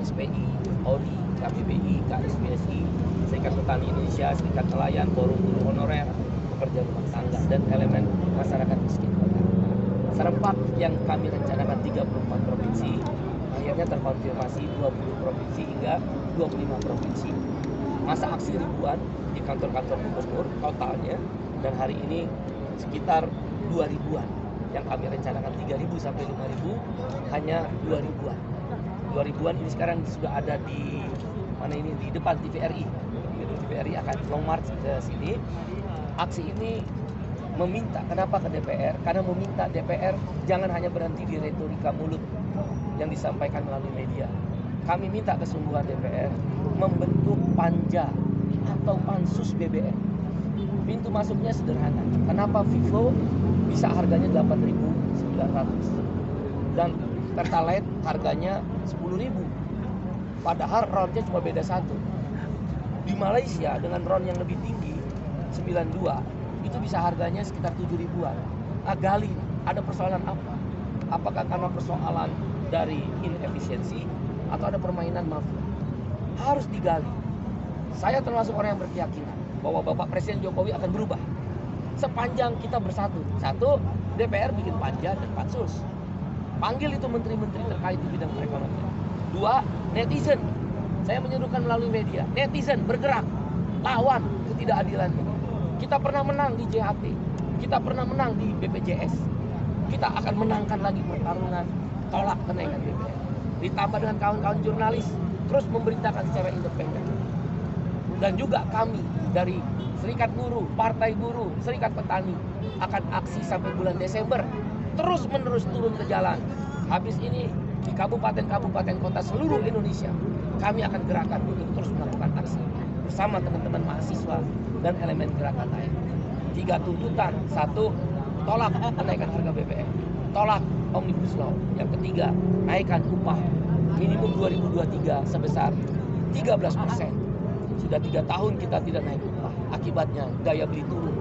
SPI, ORI, KPBI, KSBSI, Serikat Petani Indonesia, Serikat Nelayan, Forum Guru Honorer, pekerja rumah tangga, dan elemen masyarakat miskin kota. Serempak yang kami rencanakan 34 provinsi, akhirnya terkonfirmasi 20 provinsi hingga 25 provinsi. Masa aksi ribuan di kantor-kantor gubernur totalnya, dan hari ini sekitar 2 ribuan. Yang kami rencanakan 3.000 sampai 5.000, hanya 2 ribuan. 2 ribuan ini sekarang sudah ada di mana ini, di depan TVRI. Gedung TVRI akan long march ke sini. Aksi ini meminta, kenapa ke DPR? Karena meminta DPR jangan hanya berhenti di retorika mulut yang disampaikan melalui media. Kami minta kesungguhan DPR membentuk panja atau pansus BBM. Pintu masuknya sederhana. Kenapa Vivo bisa harganya 8.900 dan Pertalite harganya 10.000, padahal RON-nya cuma beda 1. Di Malaysia dengan RON yang lebih tinggi 92 itu bisa harganya sekitar 7 ribuan. Gali, ada persoalan apa? Apakah karena persoalan dari inefisiensi atau ada permainan mafia? Harus digali. Saya termasuk orang yang berkeyakinan bahwa Bapak Presiden Jokowi akan berubah sepanjang kita bersatu. Satu, DPR bikin panja dan pansus, panggil itu menteri-menteri terkait di bidang perekonomian. Dua, netizen. Saya menyuruhkan melalui media, netizen bergerak, lawan ketidakadilan ini. Kita pernah menang di JHT, kita pernah menang di BPJS, kita akan menangkan lagi pertarungan tolak kenaikan BBM. Ditambah dengan kawan-kawan jurnalis terus memberitakan secara independen. Dan juga kami dari Serikat Buruh, Partai Buruh, Serikat Petani akan aksi sampai bulan Desember, terus menerus turun ke jalan. Habis ini di kabupaten-kabupaten kota seluruh Indonesia, kami akan gerakan untuk terus melakukan aksi bersama teman-teman mahasiswa dan elemen gerakan lain. 3 tuntutan. 1, tolak kenaikan harga BBM, tolak Omnibus Law. Yang ketiga, naikkan upah minimum 2023 sebesar 13%. Sudah 3 tahun kita tidak naik upah. Akibatnya daya beli turun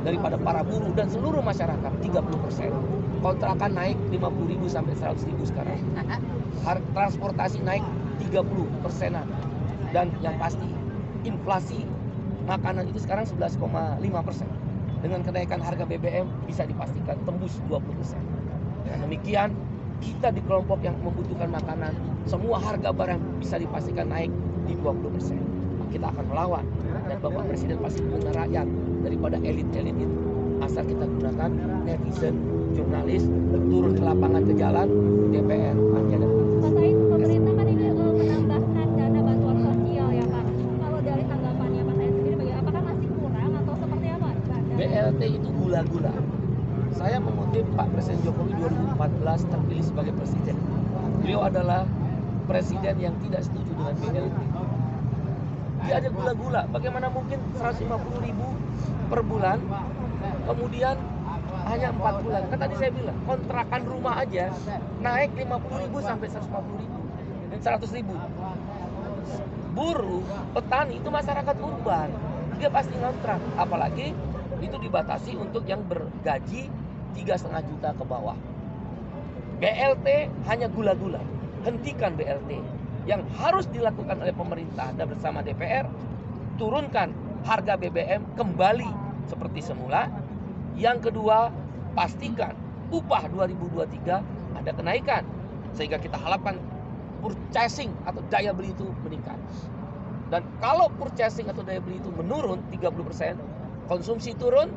daripada para buruh dan seluruh masyarakat 30%. Kontrakan naik 50.000 sampai 100.000 sekarang. Harga transportasi naik 30%-an. Dan yang pasti inflasi makanan itu sekarang 11,5%. Dengan kenaikan harga BBM bisa dipastikan tembus 20%. Dan demikian kita di kelompok yang membutuhkan makanan, semua harga barang bisa dipastikan naik di 20%. Kita akan melawan, dan Bapak Presiden pasti mendengar rakyat daripada elit-elit itu. Asal kita gunakan netizen, jurnalis, turun ke lapangan, ke jalan, DPR, panja dan Pak Said, pemerintah kan ini menambahkan dana bantuan sosial ya Pak. Kalau dari tanggapannya Pak Said sendiri bagaimana? Apakah masih kurang atau seperti apa? BLT itu gula-gula. Saya mengutip Pak Presiden Jokowi 2014 terpilih sebagai presiden. Beliau adalah presiden yang tidak setuju dengan BLT. Dia ada gula-gula. Bagaimana mungkin 150.000 per bulan, kemudian hanya 4 bulan. Kan tadi saya bilang, kontrakan rumah aja naik 50.000 sampai 150.000 dan 100.000. Buruh, petani itu masyarakat urban, dia pasti ngontrak. Apalagi itu dibatasi untuk yang bergaji 3,5 juta ke bawah. BLT hanya gula-gula. Hentikan BLT. Yang harus dilakukan oleh pemerintah dan bersama DPR, turunkan harga BBM kembali seperti semula. Yang kedua, pastikan upah 2023 ada kenaikan, sehingga kita harapkan purchasing atau daya beli itu meningkat. Dan kalau purchasing atau daya beli itu menurun 30%, konsumsi turun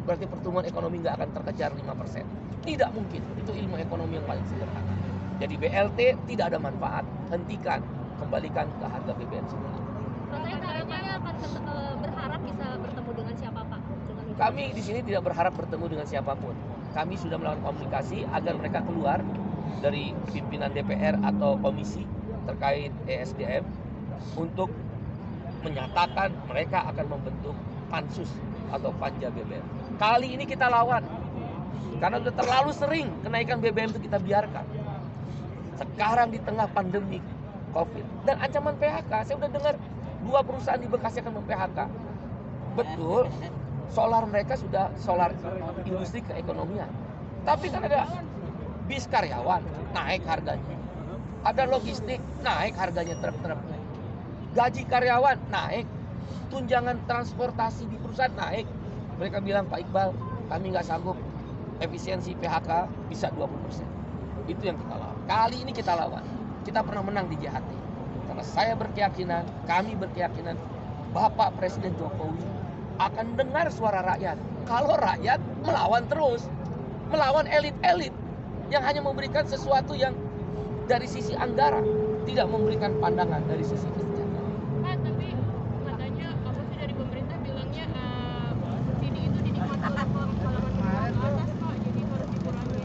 berarti pertumbuhan ekonomi nggak akan terkejar 5%. Tidak mungkin, itu ilmu ekonomi yang paling sederhana. Jadi BLT tidak ada manfaat, hentikan, kembalikan ke harga BBM semula. Saya harapannya akan berharap bisa bertemu dengan siapa Pak? Kami di sini tidak berharap bertemu dengan siapapun. Kami sudah melakukan komunikasi agar mereka keluar dari pimpinan DPR atau komisi terkait ESDM untuk menyatakan mereka akan membentuk pansus atau panja BBM. Kali ini kita lawan, karena sudah terlalu sering kenaikan BBM itu kita biarkan. Sekarang di tengah pandemi COVID dan ancaman PHK, saya udah dengar 2 perusahaan di Bekasi akan mem-PHK. Betul, solar mereka sudah solar industri keekonomian. Tapi kan ada bis karyawan naik harganya. Ada logistik, naik harganya truk-truk. Gaji karyawan naik, tunjangan transportasi di perusahaan naik. Mereka bilang, Pak Iqbal, kami nggak sanggup, efisiensi PHK bisa 20%. Itu yang kita lawan. Kali ini kita lawan. Kita pernah menang di JHT. Karena saya berkeyakinan, kami berkeyakinan, Bapak Presiden Jokowi akan dengar suara rakyat. Kalau rakyat melawan terus, melawan elit-elit yang hanya memberikan sesuatu yang dari sisi anggaran, tidak memberikan pandangan dari sisi kesejahteraan. Pak, tapi katanya apa sih dari pemerintah bilangnya subsidi itu dinikmati oleh kalangan menengah ke atas, Pak, jadi harus dikurangi.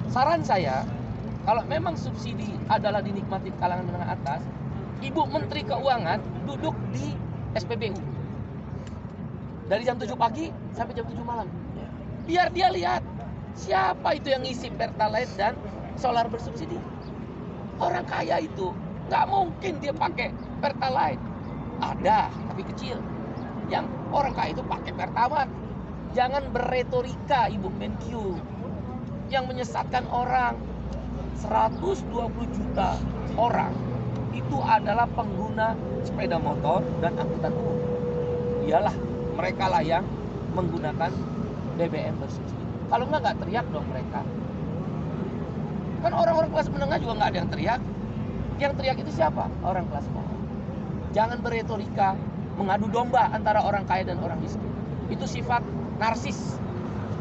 Saran saya, kalau memang subsidi adalah dinikmati kalangan menengah atas, Ibu Menteri Keuangan duduk di SPBU dari jam 7 pagi sampai jam 7 malam. Biar dia lihat siapa itu yang ngisi Pertalite dan solar bersubsidi. Orang kaya itu nggak mungkin dia pakai Pertalite. Ada, tapi kecil. Yang orang kaya itu pakai Pertamax. Jangan berretorika, Ibu Menkyu, yang menyesatkan orang. 120 juta orang itu adalah pengguna sepeda motor dan angkutan umum. Iyalah, mereka lah yang menggunakan BBM bersubsidi. Kalau nggak teriak dong mereka. Kan orang-orang kelas menengah juga nggak ada yang teriak. Yang teriak itu siapa? Orang kelas bawah. Jangan berretorika mengadu domba antara orang kaya dan orang miskin. Itu sifat narsis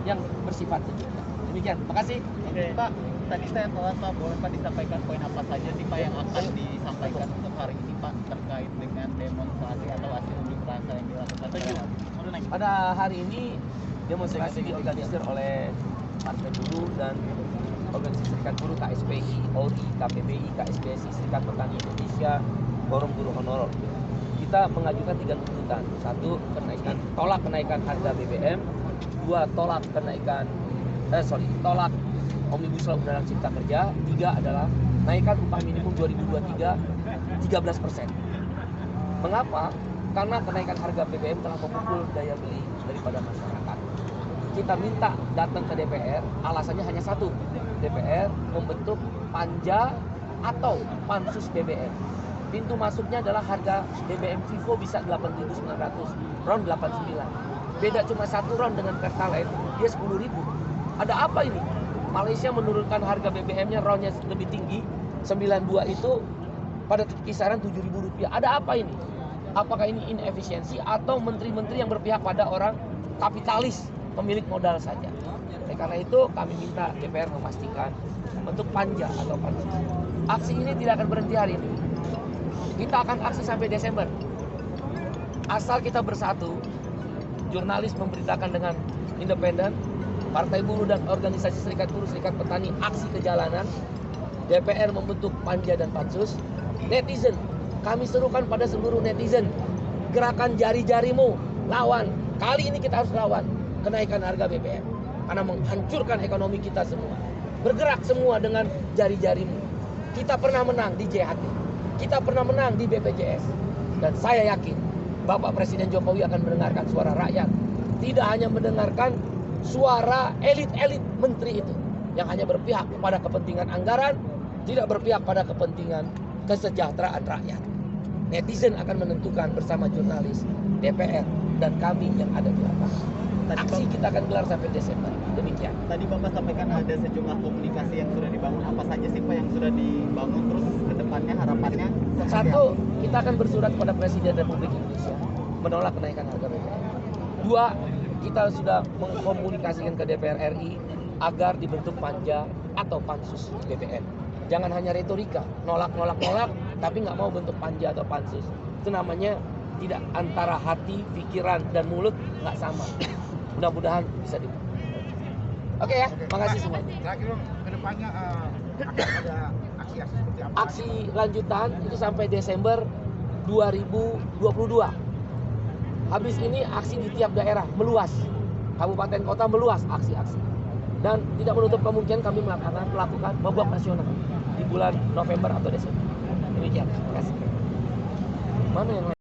yang bersifat demikian. Demikian. Makasih. Oke, Pak. Tadi saya telat, Pak. Boleh Pak disampaikan poin apa saja sih Pak yang akan disampaikan untuk hari ini Pak terkait dengan demonstrasi atau aksi unjuk rasa yang dilakukan? Pada hari ini demonstrasi diorganisir oleh Partai Buruh dan Organisasi Serikat Buruh KSPI, ORI, KPBI, KSBSI, Serikat Petani Indonesia, Forum Buruh Honorer. Kita mengajukan 3 tuntutan. 1, tolak kenaikan harga BBM. 2, tolak tolak Omnibus Law Undang-Undang Cipta Kerja. 3 adalah naikkan upah minimum 2023 13%. Mengapa? Karena kenaikan harga BBM telah memukul daya beli daripada masyarakat. Kita minta datang ke DPR, alasannya hanya satu. DPR membentuk panja atau pansus BBM. Pintu masuknya adalah harga BBM Vivo bisa 8.900, RON 89. Beda cuma 1 RON dengan Pertalite, dia 10.000. Ada apa ini? Malaysia menurunkan harga BBM-nya, RON-nya lebih tinggi, 92 itu pada kisaran Rp7.000. Ada apa ini? Apakah ini inefisiensi atau menteri-menteri yang berpihak pada orang kapitalis, pemilik modal saja? Karena itu kami minta DPR memastikan bentuk panja atau pansus. Aksi ini tidak akan berhenti hari ini. Kita akan aksi sampai Desember. Asal kita bersatu, jurnalis memberitakan dengan independen, Partai Buruh dan Organisasi Serikat Buruh, Serikat Petani aksi ke jalanan, DPR membentuk panja dan pansus, netizen, kami serukan pada seluruh netizen, gerakan jari-jarimu, lawan. Kali ini kita harus lawan kenaikan harga BBM. Karena menghancurkan ekonomi kita semua. Bergerak semua dengan jari-jarimu. Kita pernah menang di JHT. Kita pernah menang di BPJS. Dan saya yakin Bapak Presiden Jokowi akan mendengarkan suara rakyat. Tidak hanya mendengarkan suara elit-elit menteri itu. Yang hanya berpihak pada kepentingan anggaran. Tidak berpihak pada kepentingan kesejahteraan rakyat. Netizen akan menentukan bersama jurnalis, DPR, dan kami yang ada di lapangan. Aksi kita akan gelar sampai Desember. Demikian. Tadi Bapak sampaikan ada sejumlah komunikasi yang sudah dibangun. Apa saja sih Pak yang sudah dibangun? Terus ke depannya harapannya? 1, kita akan bersurat kepada Presiden Republik Indonesia menolak kenaikan harga BBM. 2, kita sudah mengkomunikasikan ke DPR RI agar dibentuk panja atau pansus BBM. Jangan hanya retorika, nolak, tapi nggak mau bentuk panja atau pansus. Itu namanya tidak antara hati, pikiran, dan mulut nggak sama. Mudah-mudahan bisa dibantu. Oke ya, makasih semua. Terakhir dong, ke depannya akan ada aksi-aksi seperti apa? Aksi lanjutan itu sampai Desember 2022. Habis ini aksi di tiap daerah meluas. Kabupaten kota meluas aksi-aksi. Dan tidak menutup kemungkinan kami melakukan mogok nasional di bulan November atau Desember. Demikian. Terima kasih. Mana yang lain?